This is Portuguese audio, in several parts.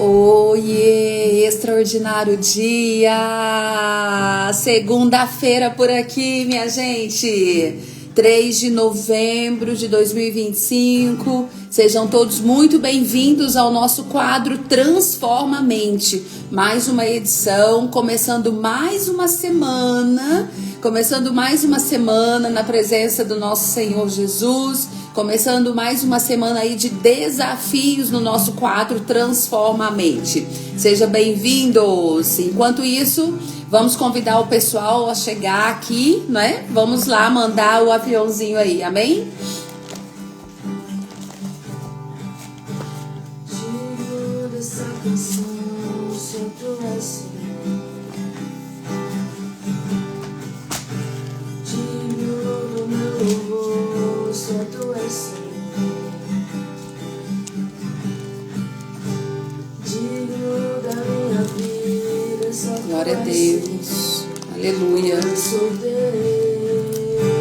Oiê, extraordinário dia! Segunda-feira por aqui, minha gente! 3 de novembro de 2025. Sejam todos muito bem-vindos ao nosso quadro Transforma a Mente. Mais uma edição, começando mais uma semana na presença do nosso Senhor Jesus. Começando mais uma semana aí de desafios no nosso quadro Transforma a Mente. Sejam bem-vindos. Enquanto isso, vamos convidar o pessoal a chegar aqui, né? Vamos lá mandar o aviãozinho aí, amém? Digno dessa canção, sempre assim. Digno do meu louvor, sempre assim. Digno da minha vida, glória a Deus. Aleluia.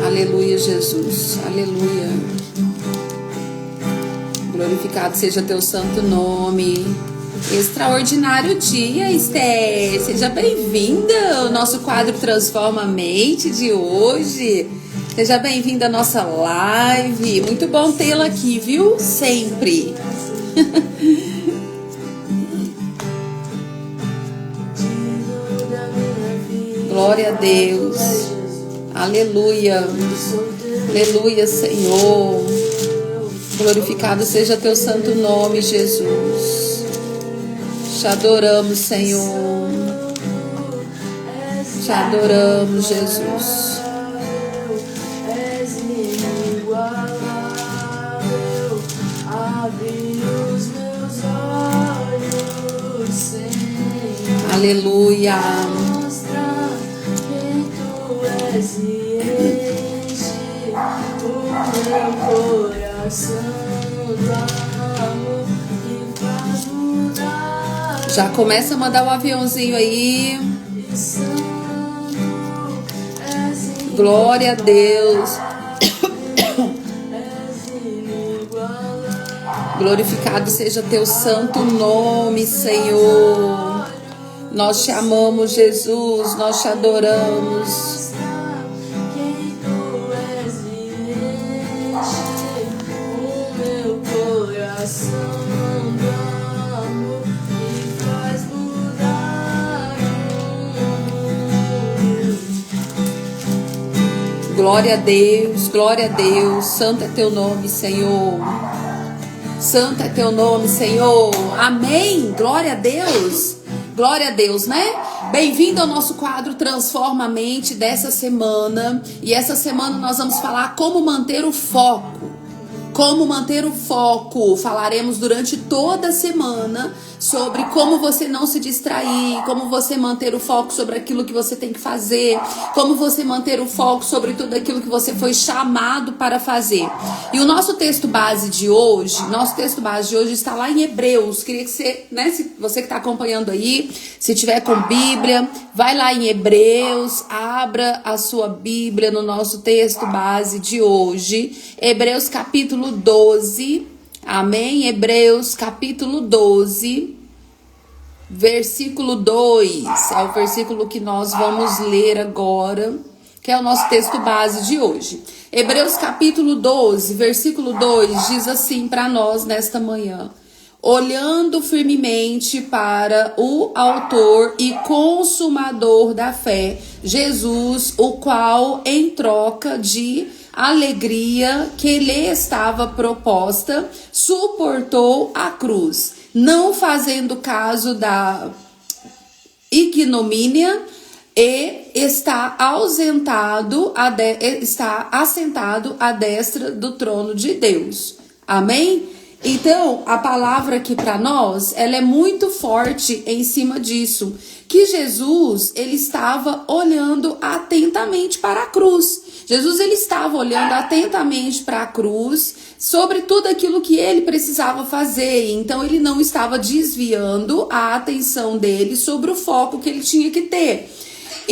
Aleluia, Jesus. Aleluia. Glorificado seja teu santo nome. Extraordinário dia, Esther. Seja bem-vinda ao nosso quadro Transforma a Mente de hoje. Seja bem-vinda à nossa live. Muito bom tê-la aqui, viu? Sempre. Glória a Deus. Aleluia. Aleluia, Senhor. Glorificado seja teu santo nome, Jesus. Te adoramos, Senhor. Te adoramos, Jesus. Aleluia. Já começa a mandar um aviãozinho aí. Glória a Deus. Glorificado seja teu santo nome, Senhor. Nós te amamos, Jesus. Nós te adoramos. Glória a Deus, glória a Deus. Santo é teu nome, Senhor. Santo é teu nome, Senhor. Amém. Glória a Deus. Glória a Deus, né? Bem-vindo ao nosso quadro Transforma a Mente dessa semana. E essa semana nós vamos falar como manter o foco. Como manter o foco. Falaremos durante toda a semana sobre como você não se distrair, como você manter o foco sobre aquilo que você tem que fazer, como você manter o foco sobre tudo aquilo que você foi chamado para fazer. E o nosso texto base de hoje, está lá em Hebreus. Queria que você, né, se você que está acompanhando aí, se tiver com Bíblia, vai lá em Hebreus, abra a sua Bíblia no nosso texto base de hoje, Hebreus capítulo 12, amém? Hebreus capítulo 12, versículo 2, é o versículo que nós vamos ler agora, que é o nosso texto base de hoje. Hebreus capítulo 12, versículo 2, diz assim para nós nesta manhã: olhando firmemente para o autor e consumador da fé, Jesus, o qual em troca de alegria que lhe estava proposta, suportou a cruz, não fazendo caso da ignomínia, e está assentado à destra do trono de Deus. Amém? Então, a palavra aqui para nós, ela é muito forte em cima disso, que Jesus, ele estava olhando atentamente para a cruz. Jesus, ele estava olhando atentamente para a cruz, sobre tudo aquilo que ele precisava fazer. Então, ele não estava desviando a atenção dele sobre o foco que ele tinha que ter.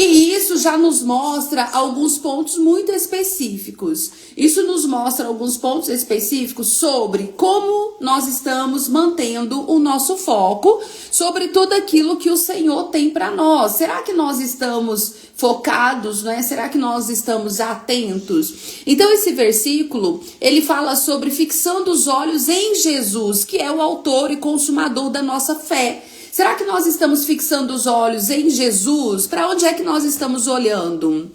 E isso já nos mostra alguns pontos muito específicos. Isso nos mostra alguns pontos específicos sobre como nós estamos mantendo o nosso foco sobre tudo aquilo que o Senhor tem para nós. Será que nós estamos focados, né? Será que nós estamos atentos? Então esse versículo, ele fala sobre fixando os olhos em Jesus, que é o autor e consumador da nossa fé. Será que nós estamos fixando os olhos em Jesus? Para onde é que nós estamos olhando?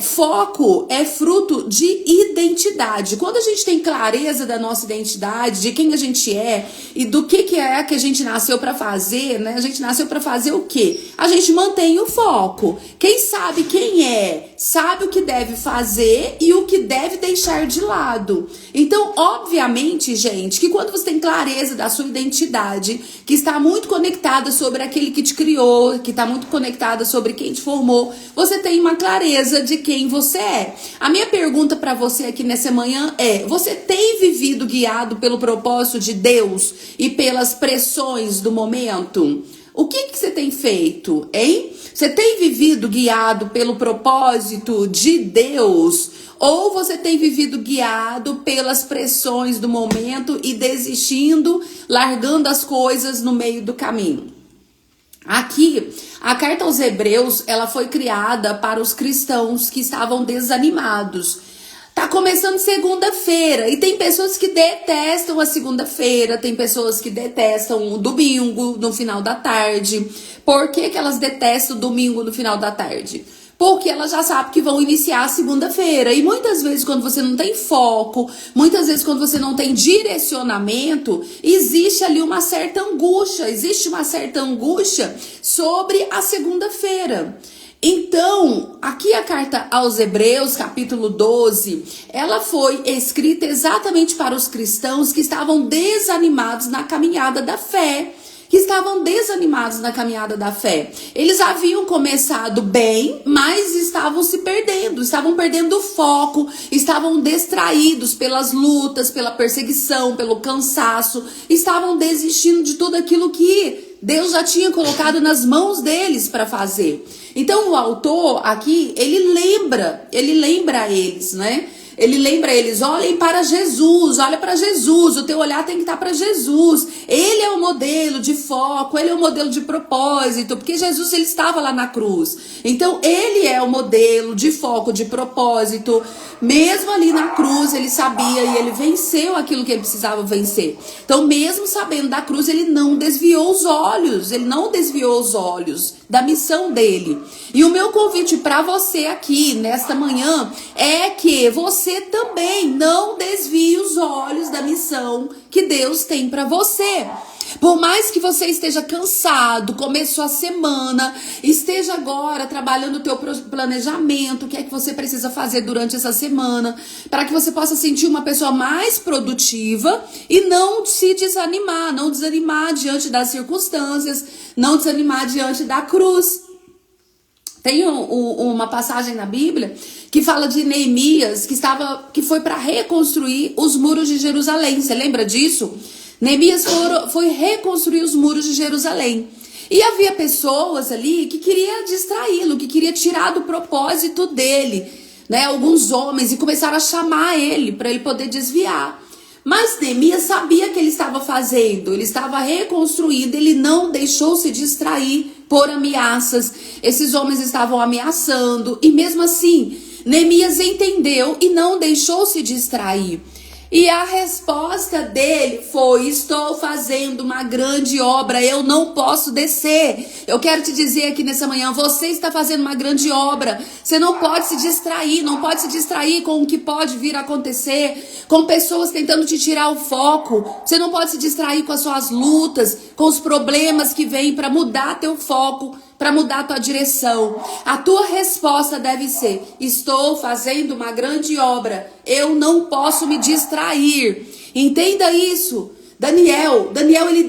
Foco é fruto de identidade. Quando a gente tem clareza da nossa identidade, de quem a gente é e do que é que a gente nasceu para fazer, né? A gente nasceu para fazer o quê? A gente mantém o foco. Quem sabe quem é, sabe o que deve fazer e o que deve deixar de lado. Então, obviamente, gente, que quando você tem clareza da sua identidade, que está muito conectada sobre aquele que te criou, que está muito conectada sobre quem te formou, você tem uma clareza de quem você é. A minha pergunta para você aqui nessa manhã é: você tem vivido guiado pelo propósito de Deus e pelas pressões do momento? O que você tem feito, hein? Você tem vivido guiado pelo propósito de Deus? Ou você tem vivido guiado pelas pressões do momento e desistindo, largando as coisas no meio do caminho? Aqui, a carta aos Hebreus, ela foi criada para os cristãos que estavam desanimados. Tá começando segunda-feira e tem pessoas que detestam a segunda-feira, tem pessoas que detestam o domingo no final da tarde. Por que elas detestam o domingo no final da tarde? Porque ela já sabe que vão iniciar a segunda-feira. E muitas vezes quando você não tem foco, muitas vezes quando você não tem direcionamento, existe ali uma certa angústia, sobre a segunda-feira. Então, aqui a carta aos Hebreus, capítulo 12, ela foi escrita exatamente para os cristãos que estavam desanimados na caminhada da fé. Eles haviam começado bem, mas estavam se perdendo, estavam perdendo o foco, estavam distraídos pelas lutas, pela perseguição, pelo cansaço, estavam desistindo de tudo aquilo que Deus já tinha colocado nas mãos deles para fazer. Então o autor aqui, ele lembra eles, né? Ele lembra eles: olhem para Jesus, olha para Jesus, o teu olhar tem que estar para Jesus. Ele é o modelo de foco, ele é o modelo de propósito, porque Jesus, ele estava lá na cruz. Então ele é o modelo de foco, de propósito. Mesmo ali na cruz, ele sabia e ele venceu aquilo que ele precisava vencer. Então, mesmo sabendo da cruz, ele não desviou os olhos da missão dele. E o meu convite para você aqui nesta manhã é que você também não desvie os olhos da missão que Deus tem para você. Por mais que você esteja cansado, começou a semana, esteja agora trabalhando o teu planejamento, o que é que você precisa fazer durante essa semana, para que você possa sentir uma pessoa mais produtiva e não se desanimar, não desanimar diante das circunstâncias, não desanimar diante da cruz. Tem uma passagem na Bíblia que fala de Neemias, que foi para reconstruir os muros de Jerusalém. Você lembra disso? Neemias foi reconstruir os muros de Jerusalém. E havia pessoas ali que queriam distraí-lo, que queriam tirar do propósito dele, né? Alguns homens, e começaram a chamar ele para ele poder desviar. Mas Neemias sabia o que ele estava fazendo, ele estava reconstruindo, ele não deixou se distrair por ameaças. Esses homens estavam ameaçando, e mesmo assim, Neemias entendeu e não deixou se distrair. E a resposta dele foi: estou fazendo uma grande obra, eu não posso descer. Eu quero te dizer aqui nessa manhã, você está fazendo uma grande obra. Você não pode se distrair, não pode se distrair com o que pode vir a acontecer, com pessoas tentando te tirar o foco. Você não pode se distrair com as suas lutas, com os problemas que vêm para mudar teu foco, para mudar a tua direção. A tua resposta deve ser: estou fazendo uma grande obra, eu não posso me distrair. Entenda isso. Daniel, ele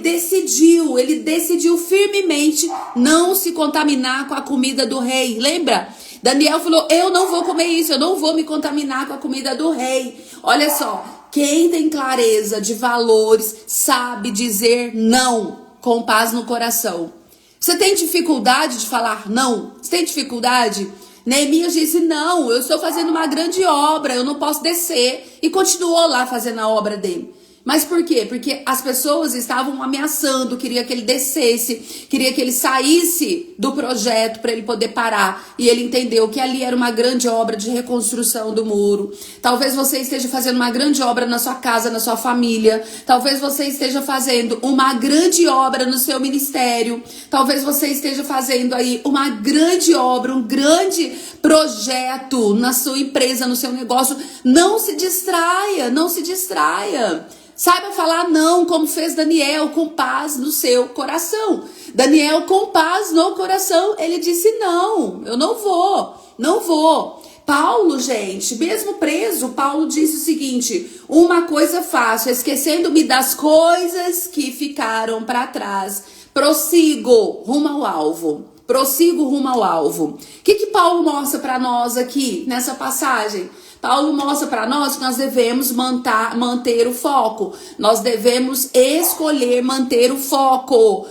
decidiu firmemente não se contaminar com a comida do rei. Lembra? Daniel falou: eu não vou comer isso, eu não vou me contaminar com a comida do rei. Olha só, quem tem clareza de valores sabe dizer não com paz no coração. Você tem dificuldade de falar não? Você tem dificuldade? Neemias disse, não, eu estou fazendo uma grande obra, eu não posso descer. E continuou lá fazendo a obra dele. Mas por quê? Porque as pessoas estavam ameaçando, queria que ele descesse, queria que ele saísse do projeto para ele poder parar. E ele entendeu que ali era uma grande obra de reconstrução do muro. Talvez você esteja fazendo uma grande obra na sua casa, na sua família. Talvez você esteja fazendo uma grande obra no seu ministério. Talvez você esteja fazendo aí uma grande obra, um grande projeto na sua empresa, no seu negócio. Não se distraia, não se distraia. Saiba falar não, como fez Daniel, com paz no seu coração. Daniel, com paz no coração, ele disse não, eu não vou. Paulo, gente, mesmo preso, Paulo disse o seguinte, uma coisa faço, esquecendo-me das coisas que ficaram para trás, prossigo rumo ao alvo. O que Paulo mostra para nós aqui, nessa passagem? Paulo mostra para nós que nós devemos manter o foco. Nós devemos escolher manter o foco.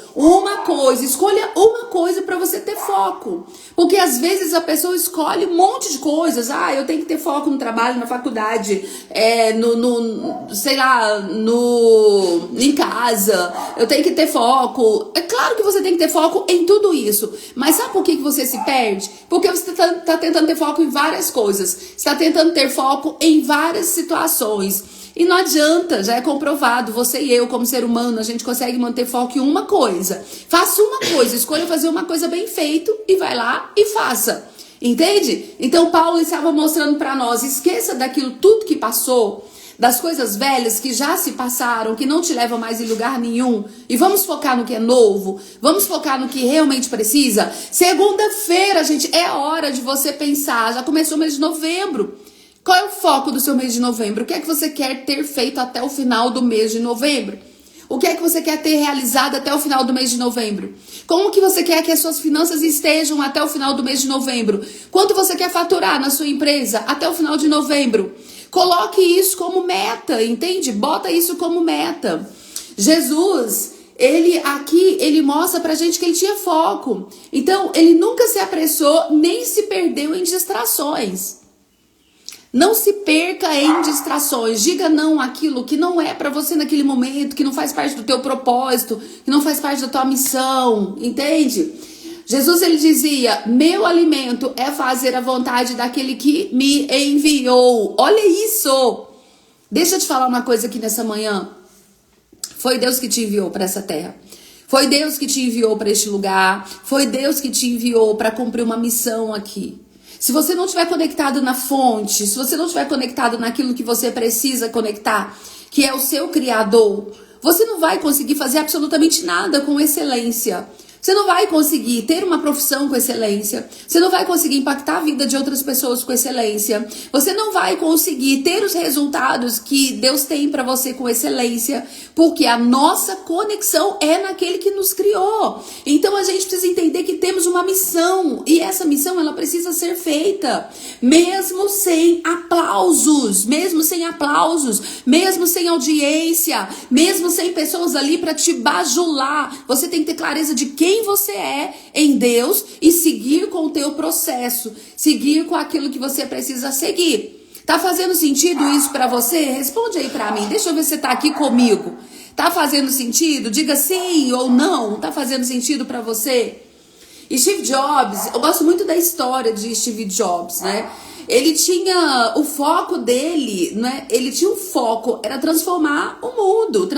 Escolha uma coisa para você ter foco. Porque às vezes a pessoa escolhe um monte de coisas. Eu tenho que ter foco no trabalho, na faculdade, em casa. Eu tenho que ter foco. É claro que você tem que ter foco em tudo isso. Mas sabe por que você se perde? Porque você está tentando ter foco em várias coisas. Você está tentando ter foco em várias situações. E não adianta, já é comprovado, você e eu como ser humano, a gente consegue manter foco em uma coisa. Faça uma coisa, escolha fazer uma coisa bem feita e vai lá e faça. Entende? Então Paulo estava mostrando para nós, esqueça daquilo tudo que passou, das coisas velhas que já se passaram, que não te levam mais em lugar nenhum, e vamos focar no que é novo, vamos focar no que realmente precisa. Segunda-feira, gente, é hora de você pensar, já começou o mês de novembro. Qual é o foco do seu mês de novembro? O que é que você quer ter feito até o final do mês de novembro? O que é que você quer ter realizado até o final do mês de novembro? Como que você quer que as suas finanças estejam até o final do mês de novembro? Quanto você quer faturar na sua empresa até o final de novembro? Coloque isso como meta, entende? Bota isso como meta. Jesus, ele mostra pra gente que ele tinha foco. Então, ele nunca se apressou, nem se perdeu em distrações. Não se perca em distrações. Diga não àquilo que não é pra você naquele momento, que não faz parte do teu propósito, que não faz parte da tua missão, entende? Jesus, ele dizia, meu alimento é fazer a vontade daquele que me enviou. Olha isso! Deixa eu te falar uma coisa aqui nessa manhã. Foi Deus que te enviou para essa terra. Foi Deus que te enviou para este lugar. Foi Deus que te enviou para cumprir uma missão aqui. Se você não estiver conectado na fonte, se você não estiver conectado naquilo que você precisa conectar, que é o seu Criador, você não vai conseguir fazer absolutamente nada com excelência. Você não vai conseguir ter uma profissão com excelência. Você não vai conseguir impactar a vida de outras pessoas com excelência. Você não vai conseguir ter os resultados que Deus tem para você com excelência. Porque a nossa conexão é naquele que nos criou. Então a gente precisa entender que temos uma missão. E essa missão, ela precisa ser feita. Mesmo sem aplausos. Mesmo sem audiência. Mesmo sem pessoas ali para te bajular. Você tem que ter clareza de quem você é em Deus e seguir com o teu processo, seguir com aquilo que você precisa seguir. Tá fazendo sentido isso pra você? Responde aí pra mim, deixa eu ver se você tá aqui comigo. Tá fazendo sentido? Diga sim ou não. Tá fazendo sentido pra você? E Steve Jobs, eu gosto muito da história de Steve Jobs, né? Ele tinha o foco dele, né? Ele tinha um foco, era transformar o mundo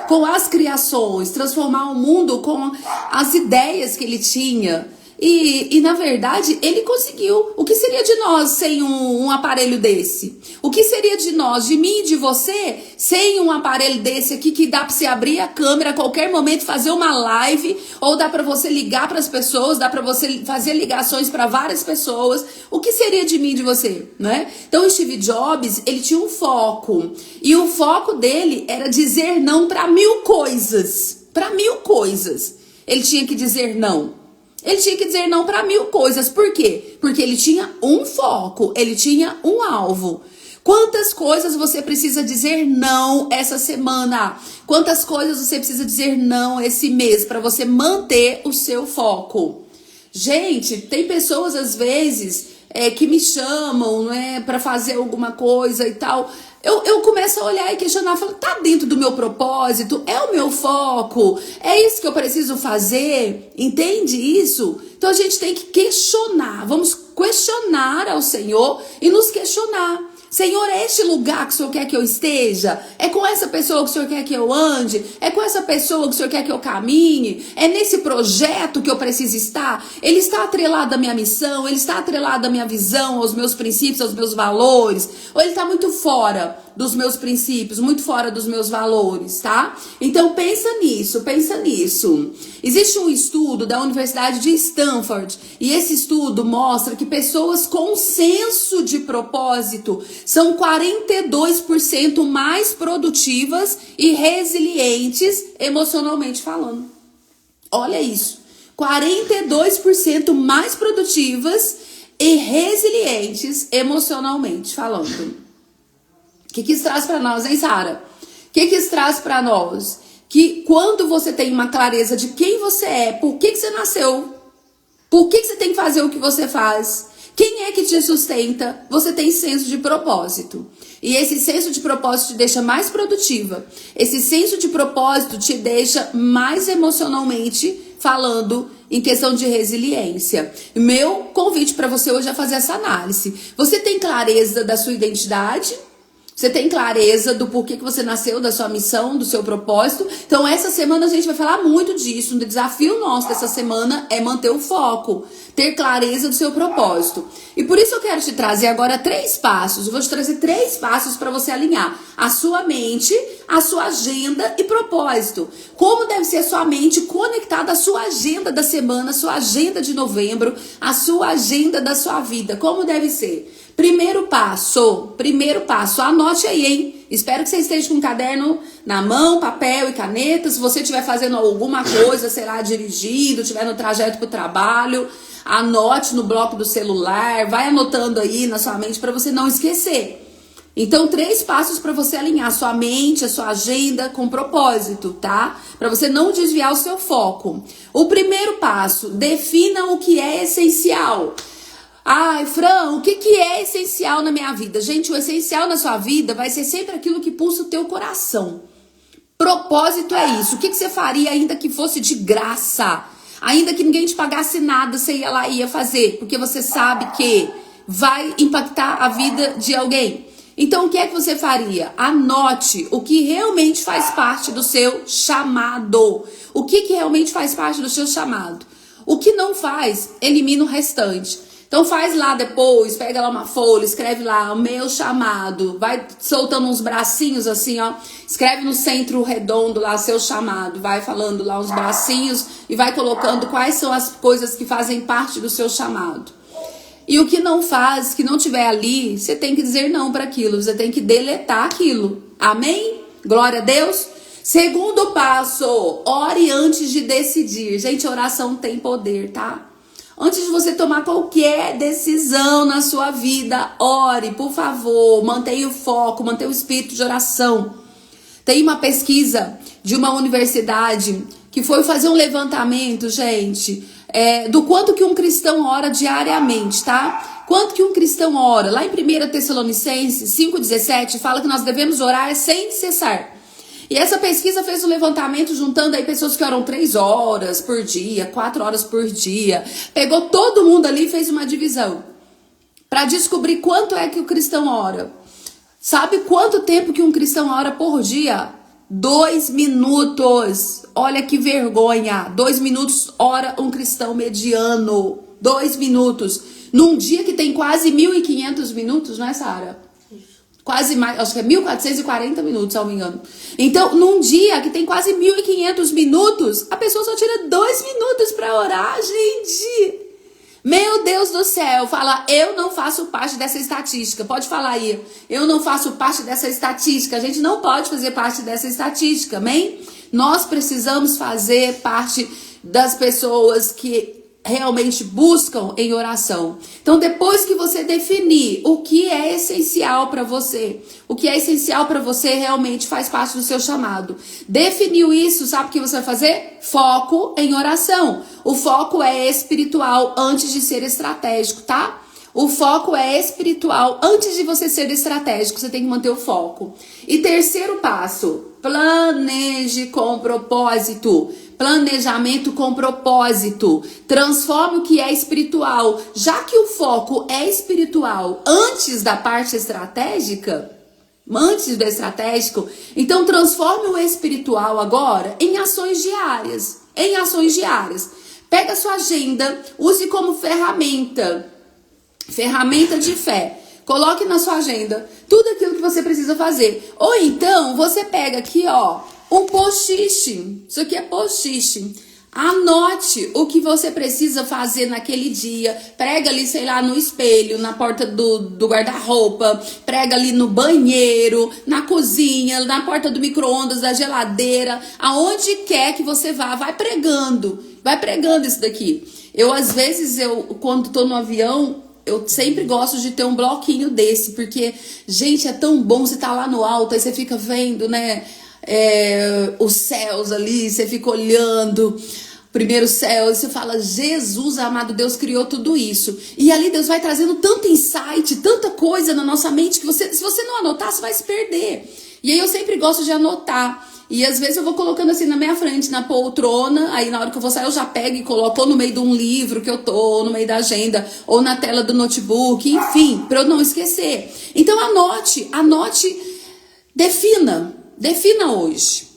com as criações, transformar o mundo com as ideias que ele tinha. E na verdade, ele conseguiu. O que seria de nós sem um aparelho desse? O que seria de nós, de mim e de você, sem um aparelho desse aqui que dá pra você abrir a câmera a qualquer momento, fazer uma live, ou dá pra você ligar pras pessoas, dá pra você fazer ligações pra várias pessoas. O que seria de mim e de você, né? Então, Steve Jobs, ele tinha um foco. E o foco dele era dizer não pra 1000 coisas. Pra 1000 coisas. Ele tinha que dizer não. Ele tinha que dizer não para 1000 coisas. Por quê? Porque ele tinha um foco, ele tinha um alvo. Quantas coisas você precisa dizer não essa semana? Quantas coisas você precisa dizer não esse mês para você manter o seu foco? Gente, tem pessoas às vezes que me chamam, né, para fazer alguma coisa e tal. Eu começo a olhar e questionar, falo, tá dentro do meu propósito? É o meu foco? É isso que eu preciso fazer? Entende isso? Então a gente tem que questionar, vamos questionar ao Senhor e nos questionar. Senhor, é este lugar que o Senhor quer que eu esteja? É com essa pessoa que o Senhor quer que eu ande? É com essa pessoa que o Senhor quer que eu caminhe? É nesse projeto que eu preciso estar? Ele está atrelado à minha missão? Ele está atrelado à minha visão, aos meus princípios, aos meus valores? Ou ele está muito fora dos meus princípios, muito fora dos meus valores, tá? Então pensa nisso, pensa nisso. Existe um estudo da Universidade de Stanford e esse estudo mostra que pessoas com senso de propósito são 42% mais produtivas e resilientes emocionalmente falando. Olha isso, 42% mais produtivas e resilientes emocionalmente falando. O que isso traz para nós, hein, Sara? O que isso traz para nós? Que quando você tem uma clareza de quem você é, por que você nasceu, por que você tem que fazer o que você faz, quem é que te sustenta, você tem senso de propósito. E esse senso de propósito te deixa mais produtiva. Esse senso de propósito te deixa mais emocionalmente falando em questão de resiliência. Meu convite para você hoje é fazer essa análise. Você tem clareza da sua identidade? Você tem clareza do porquê que você nasceu, da sua missão, do seu propósito? Então essa semana a gente vai falar muito disso. Um desafio nosso dessa semana é manter o foco, ter clareza do seu propósito. E por isso eu quero te trazer agora 3 passos. Eu vou te trazer 3 passos para você alinhar a sua mente, a sua agenda e propósito. Como deve ser a sua mente conectada à sua agenda da semana, a sua agenda de novembro, a sua agenda da sua vida. Como deve ser? Primeiro passo, anote aí, hein? Espero que você esteja com um caderno na mão, papel e caneta. Se você estiver fazendo alguma coisa, sei lá, dirigindo, estiver no trajeto para o trabalho, anote no bloco do celular, vai anotando aí na sua mente para você não esquecer. Então, 3 passos para você alinhar a sua mente, a sua agenda com propósito, tá? Para você não desviar o seu foco. O primeiro passo, defina o que é essencial. Ai, Fran, o que é essencial na minha vida? Gente, o essencial na sua vida vai ser sempre aquilo que pulsa o teu coração. Propósito é isso. O que você faria ainda que fosse de graça? Ainda que ninguém te pagasse nada, você ia lá e ia fazer. Porque você sabe que vai impactar a vida de alguém. Então, o que é que você faria? Anote o que realmente faz parte do seu chamado. O que realmente faz parte do seu chamado? O que não faz, elimina o restante. Então faz lá depois, pega lá uma folha, escreve lá o meu chamado, vai soltando uns bracinhos assim, ó, escreve no centro redondo lá seu chamado, vai falando lá uns bracinhos e vai colocando quais são as coisas que fazem parte do seu chamado. E o que não faz, que não tiver ali, você tem que dizer não para aquilo, você tem que deletar aquilo. Amém? Glória a Deus. Segundo passo, ore antes de decidir. Gente, oração tem poder, tá? Antes de você tomar qualquer decisão na sua vida, ore, por favor, mantenha o foco, mantenha o espírito de oração. Tem uma pesquisa de uma universidade que foi fazer um levantamento, gente, do quanto que um cristão ora diariamente, tá? Quanto que um cristão ora? Lá em 1 Tessalonicenses 5,17 fala que nós devemos orar sem cessar. E essa pesquisa fez um levantamento juntando aí pessoas que oram 3 horas por dia, 4 horas por dia. Pegou todo mundo ali e fez uma divisão para descobrir quanto é que o cristão ora. Sabe quanto tempo que um cristão ora por dia? 2 minutos. Olha que vergonha. 2 minutos ora um cristão mediano. 2 minutos. Num dia que tem quase 1.500 minutos, não é, Sara? Quase mais, acho que é 1.440 minutos, se não me engano. Então, num dia que tem quase 1.500 minutos, a pessoa só tira 2 minutos para orar, gente. Meu Deus do céu, fala, eu não faço parte dessa estatística. Pode falar aí, eu não faço parte dessa estatística. A gente não pode fazer parte dessa estatística, amém? Nós precisamos fazer parte das pessoas que realmente buscam em oração. Então, depois que você definir o que é essencial para você, o que é essencial para você realmente faz parte do seu chamado. Definiu isso, sabe o que você vai fazer? Foco em oração. O foco é espiritual antes de ser estratégico, tá? O foco é espiritual. Antes de você ser estratégico, você tem que manter o foco. E terceiro passo, planeje com propósito. Planejamento com propósito. Transforme o que é espiritual. Já que o foco é espiritual antes da parte estratégica, antes do estratégico, então transforme o espiritual agora em ações diárias. Em ações diárias. Pega a sua agenda, use como ferramenta de fé. Coloque na sua agenda tudo aquilo que você precisa fazer. Ou então, você pega aqui, ó, um post-it. Isso aqui é post-it. Anote o que você precisa fazer naquele dia. Prega ali, sei lá, no espelho, na porta do guarda-roupa. Prega ali no banheiro, na cozinha, na porta do micro-ondas, da geladeira. Aonde quer que você vá, vai pregando. Vai pregando isso daqui. Às vezes, quando tô no avião, eu sempre gosto de ter um bloquinho desse, porque, gente, é tão bom você tá lá no alto, aí você fica vendo, né, os céus ali, você fica olhando primeiro céu, e você fala, Jesus amado, Deus criou tudo isso. E ali Deus vai trazendo tanto insight, tanta coisa na nossa mente, que se você não anotar, você vai se perder. E aí eu sempre gosto de anotar. E às vezes eu vou colocando assim na minha frente, na poltrona, aí na hora que eu vou sair eu já pego e coloco ou no meio de um livro que eu tô, ou no meio da agenda, ou na tela do notebook, enfim, para eu não esquecer. Então anote, defina hoje.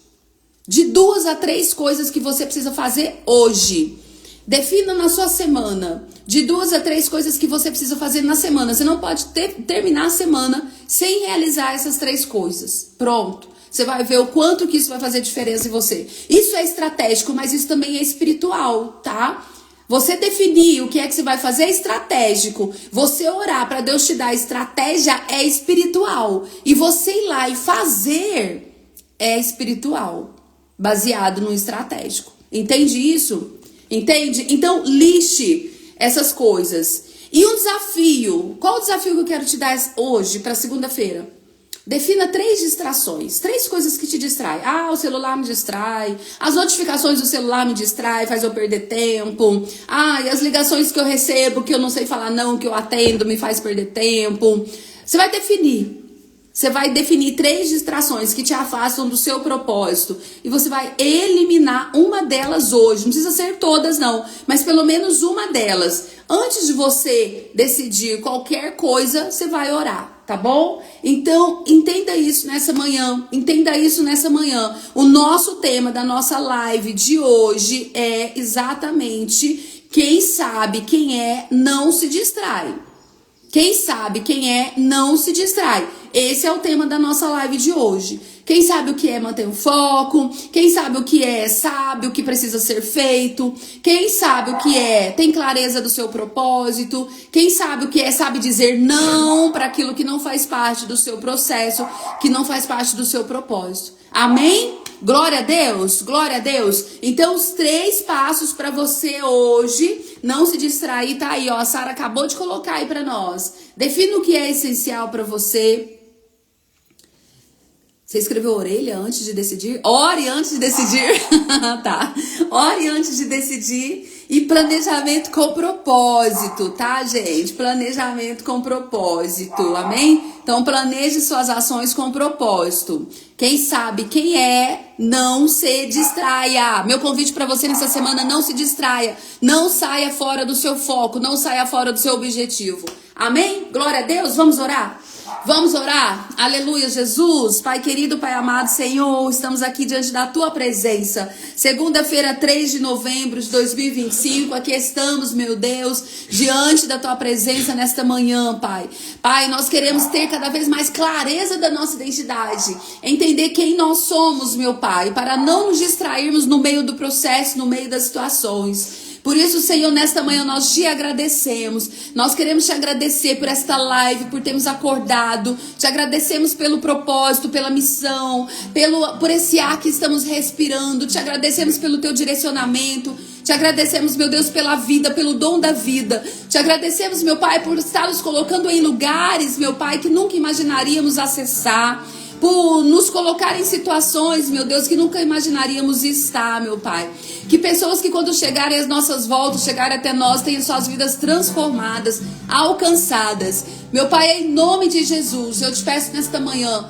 De 2 a 3 coisas que você precisa fazer hoje. Defina na sua semana. De 2 a 3 coisas que você precisa fazer na semana. Você não pode terminar a semana sem realizar essas 3 coisas. Pronto. Você vai ver o quanto que isso vai fazer diferença em você. Isso é estratégico, mas isso também é espiritual, tá? Você definir o que é que você vai fazer é estratégico. Você orar para Deus te dar estratégia é espiritual. E você ir lá e fazer é espiritual, baseado no estratégico. Entende isso? Entende? Então, liste essas coisas. E um desafio. Qual o desafio que eu quero te dar hoje, para segunda-feira? Defina 3 distrações, 3 coisas que te distraem. O celular me distrai, as notificações do celular me distraem, faz eu perder tempo. E as ligações que eu recebo, que eu não sei falar não, que eu atendo, me faz perder tempo. Você vai definir 3 distrações que te afastam do seu propósito. E você vai eliminar uma delas hoje. Não precisa ser todas não, mas pelo menos uma delas. Antes de você decidir qualquer coisa, você vai orar, tá bom? Então, entenda isso nessa manhã. O nosso tema da nossa live de hoje é exatamente quem sabe quem é não se distrai. Quem sabe quem é não se distrai. Esse é o tema da nossa live de hoje. Quem sabe o que é manter o foco, quem sabe o que é sabe o que precisa ser feito, quem sabe o que é tem clareza do seu propósito, quem sabe o que é sabe dizer não para aquilo que não faz parte do seu processo, que não faz parte do seu propósito. Amém? Glória a Deus, glória a Deus. Então os 3 passos para você hoje não se distrair, tá aí, ó, a Sara acabou de colocar aí para nós. Defina o que é essencial para você. Você escreveu orelha antes de decidir? Ore antes de decidir. Tá. Ore antes de decidir. E planejamento com propósito, tá, gente? Planejamento com propósito, amém? Então, planeje suas ações com propósito. Quem sabe quem é, não se distraia. Meu convite para você nessa semana, não se distraia. Não saia fora do seu foco, não saia fora do seu objetivo. Amém? Glória a Deus, vamos orar? Vamos orar? Aleluia, Jesus. Pai querido, Pai amado, Senhor, estamos aqui diante da Tua presença. Segunda-feira, 3 de novembro de 2025, aqui estamos, meu Deus, diante da Tua presença nesta manhã, Pai. Pai, nós queremos ter cada vez mais clareza da nossa identidade, entender quem nós somos, meu Pai, para não nos distrairmos no meio do processo, no meio das situações. Por isso, Senhor, nesta manhã nós te agradecemos. Nós queremos te agradecer por esta live, por termos acordado. Te agradecemos pelo propósito, pela missão, por esse ar que estamos respirando. Te agradecemos pelo teu direcionamento. Te Te agradecemos, meu Deus, pela vida, pelo dom da vida. Te agradecemos, meu Pai, por estar nos colocando em lugares, meu Pai, que nunca imaginaríamos acessar. Por nos colocar em situações, meu Deus, que nunca imaginaríamos estar, meu Pai. Que pessoas que quando chegarem às nossas voltas, chegarem até nós, tenham suas vidas transformadas, alcançadas. Meu Pai, em nome de Jesus, eu te peço nesta manhã,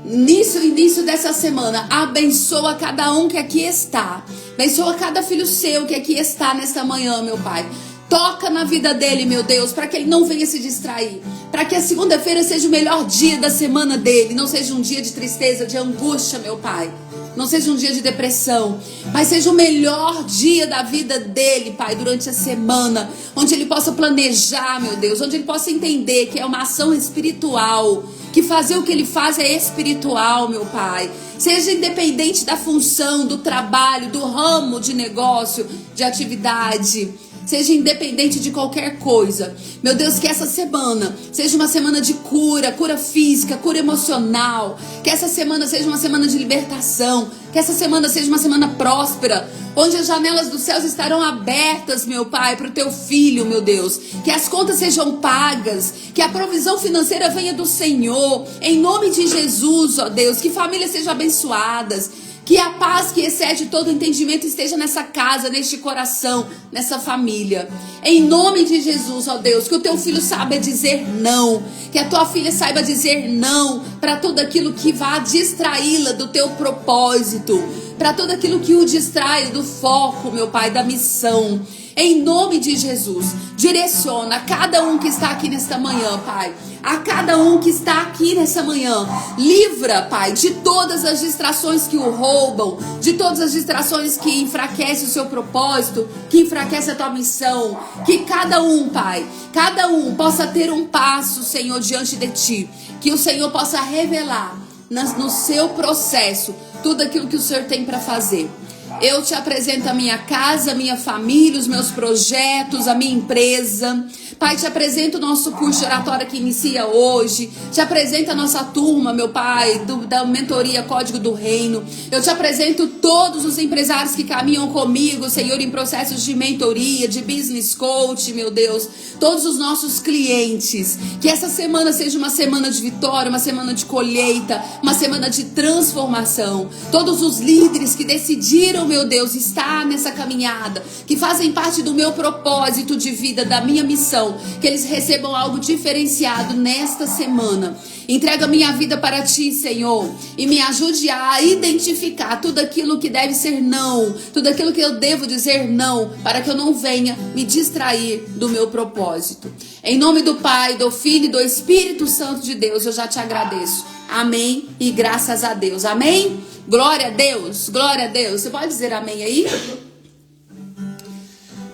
início dessa semana, abençoa cada um que aqui está. Abençoa cada filho seu que aqui está nesta manhã, meu Pai. Toca na vida dele, meu Deus, para que ele não venha se distrair. Para que a segunda-feira seja o melhor dia da semana dele. Não seja um dia de tristeza, de angústia, meu Pai. Não seja um dia de depressão, mas seja o melhor dia da vida dele, Pai, durante a semana. Onde ele possa planejar, meu Deus. Onde ele possa entender que é uma ação espiritual. Que fazer o que ele faz é espiritual, meu Pai. Seja independente da função, do trabalho, do ramo de negócio, de atividade. Seja independente de qualquer coisa. Meu Deus, que essa semana seja uma semana de cura, cura física, cura emocional. Que essa semana seja uma semana de libertação. Que essa semana seja uma semana próspera, onde as janelas dos céus estarão abertas, meu Pai, para o teu filho, meu Deus. Que as contas sejam pagas, que a provisão financeira venha do Senhor. Em nome de Jesus, ó Deus, que famílias sejam abençoadas. Que a paz que excede todo entendimento esteja nessa casa, neste coração, nessa família. Em nome de Jesus, ó Deus, que o teu filho saiba dizer não. Que a tua filha saiba dizer não para tudo aquilo que vá distraí-la do teu propósito. Para tudo aquilo que o distrai do foco, meu Pai, da missão. Em nome de Jesus, direciona a cada um que está aqui nesta manhã, Pai. A cada um que está aqui nessa manhã. Livra, Pai, de todas as distrações que o roubam. De todas as distrações que enfraquecem o seu propósito. Que enfraquecem a tua missão. Que cada um, Pai, cada um possa ter um passo, Senhor, diante de Ti. Que o Senhor possa revelar no seu processo tudo aquilo que o Senhor tem para fazer. Eu te apresento a minha casa, a minha família, os meus projetos, a minha empresa. Pai, te apresento o nosso curso de oratória que inicia hoje. Te apresento a nossa turma, meu Pai, da mentoria Código do Reino. Eu te apresento todos os empresários que caminham comigo, Senhor, em processos de mentoria, de business coach, meu Deus. Todos os nossos clientes. Que essa semana seja uma semana de vitória, uma semana de colheita, uma semana de transformação. Todos os líderes que decidiram, meu Deus, estar nessa caminhada, que fazem parte do meu propósito de vida, da minha missão, que eles recebam algo diferenciado nesta semana. Entrega minha vida para Ti, Senhor, e me ajude a identificar tudo aquilo que deve ser não, tudo aquilo que eu devo dizer não, para que eu não venha me distrair do meu propósito. Em nome do Pai, do Filho e do Espírito Santo de Deus, eu já te agradeço. Amém e graças a Deus. Amém? Glória a Deus, glória a Deus. Você pode dizer amém aí?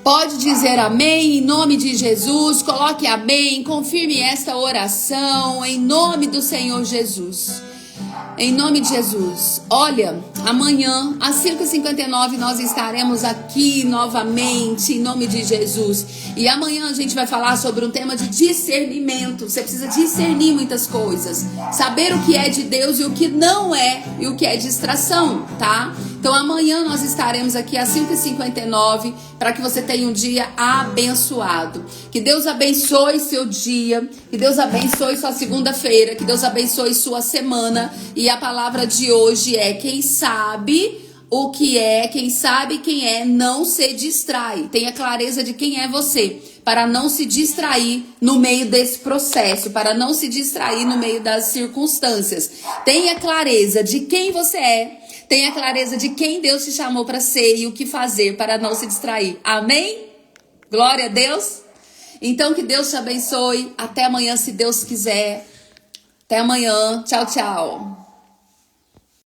Pode dizer amém em nome de Jesus. Coloque amém, confirme esta oração em nome do Senhor Jesus. Em nome de Jesus. Olha, amanhã às 5h59 nós estaremos aqui novamente em nome de Jesus. E amanhã a gente vai falar sobre um tema de discernimento. Você precisa discernir muitas coisas, saber o que é de Deus e o que não é, e o que é distração, tá? Então amanhã nós estaremos aqui às 5h59 para que você tenha um dia abençoado. Que Deus abençoe seu dia, que Deus abençoe sua segunda-feira, que Deus abençoe sua semana. E a palavra de hoje é: quem sabe o que é, quem sabe quem é, não se distrai. Tenha clareza de quem é você, para não se distrair no meio desse processo, para não se distrair no meio das circunstâncias. Tenha clareza de quem você é. Tenha clareza de quem Deus te chamou para ser e o que fazer para não se distrair. Amém? Glória a Deus. Então que Deus te abençoe. Até amanhã, se Deus quiser. Até amanhã. Tchau, tchau.